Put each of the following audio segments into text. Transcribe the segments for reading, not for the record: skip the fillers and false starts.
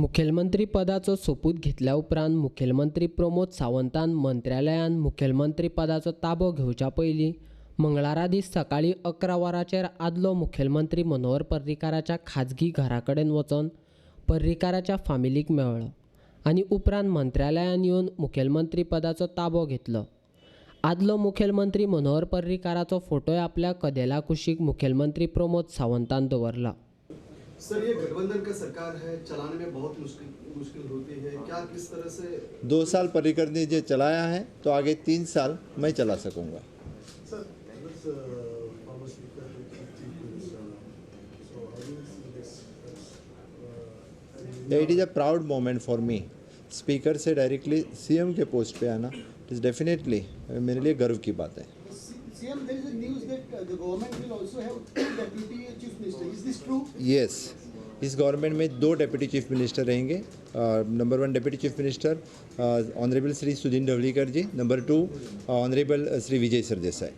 मुखेलमंत्री पदाचो सोपूत घेतल्या उपरांत मुखेलमंत्री प्रमोद सावंतान मंत्र्यालयान मुखेलमंत्री पदाचो ताबो घेवच्या पयलीं मंगळारा दीस सकाळीं 11 वरांचेर आदलो मुखेलमंत्री मनोहर पर्रीकाराच्या खाजगी घरा कडेन वचून पर्रीकाराच्या फामिलीक मेळ्ळो आनी उपरांत मंत्र्यालयान येवन मुखेलमंत्री पदाचो ताबो घेतलो। आदलो मुखेलमंत्री मनोहर पर्रीकाराचो फोटोय आपल्या कदेला कुशीक मुखेलमंत्री प्रमोद सावंतान दवरला। सर, ये गठबंधन का सरकार है, चलाने में बहुत मुश्किल होती है, क्या किस तरह से 2 साल पर्रिकर ने जो चलाया है तो आगे 3 साल मैं चला सकूंगा। Sir, it is a proud moment for me. Speaker से डायरेक्टली सीएम के पोस्ट पे आना इज डेफिनेटली मेरे लिए गर्व की बात है। CM, there is a news that the government will also have 2 deputy chief minister. Is this true? Yes, इस गवर्नमेंट में 2 डेप्यूटी चीफ मिनिस्टर रहेंगे। Number 1 deputy chief minister honourable Shri Sudin Dhavalikar ji, number 2 honourable Shri Vijay Sardesai.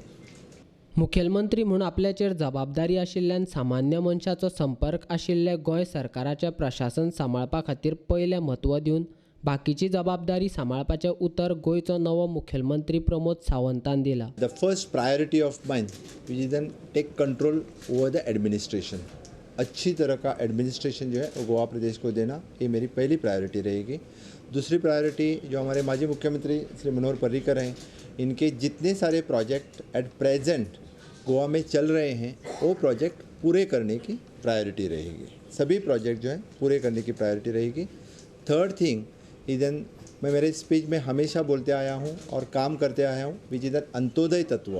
मुखेलमंत्री म्हूण आपल्याचेर जबाबदारी आशिल्ल्यान सामान्य मनशाचो संपर्क आशिल्ले गोंय सरकाराचें प्रशासन सांबाळपा खातीर पयलें म्हत्व दिवन बाकीची जबाबदारी सांबाळपाचें उतर गोंयचो नवो मुखेलमंत्री प्रमोद सावंतान दिला। The first priority of mine which is then take control over the administration. अच्छी तरह का एडमिनिस्ट्रेशन जो है वो गोवा प्रदेश को देना, ये मेरी पहली प्रायोरिटी रहेगी। दूसरी प्रायोरिटी जो हमारे माजी मुख्यमंत्री श्री मनोहर पर्रीकर हैं, इनके जितने सारे प्रोजेक्ट एट प्रेजेंट गोवा में चल रहे हैं वो प्रोजेक्ट पूरे करने की प्रायोरिटी रहेगी। सभी प्रोजेक्ट जो हैं पूरे करने की प्रायोरिटी रहेगी। थर्ड थिंग इधन मैं मेरे स्पीच में हमेशा बोलते आया हूँ और काम करते आया हूँ, विच इज अंत्योदय तत्व।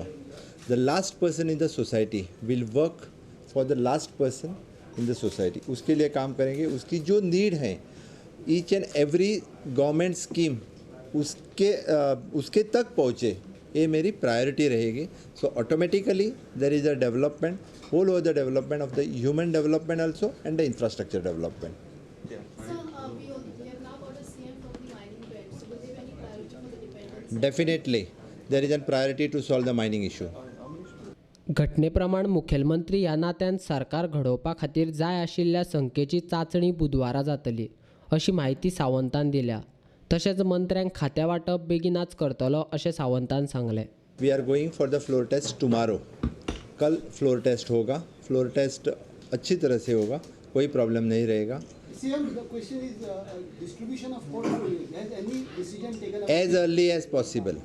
The last person in the society will work for the last person in the society. उसके लिए काम करेंगे, उसकी जो नीड है each and every government scheme उसके तक पहुँचे, ये मेरी प्रायोरिटी रहेगी। So automatically there is a development whole over the development of the human development also and the infrastructure development. Definitely, there is a priority to solve the mining issue. घटने प्रमाण मुखेलमंत्री ह्या नात्यान सरकार घडोवपा खातीर जाय आशिल्ल्या संख्येची चांचणी बुधवारा जातली अशी माहिती सावंतान दिल्या। तशेंच मंत्र्यांक खातें वांटप बेगीनाच करतलो अशें सावंतान सांगलें। We are going for the floor test tomorrow. कल फ्लोर टेस्ट होगा। फ्लोर टेस्ट अच्छी तरह से होगा, कोई प्रॉब्लम नहीं रहेगा। CM, the question is distribution of portfolio. Has any decision taken? As early as possible.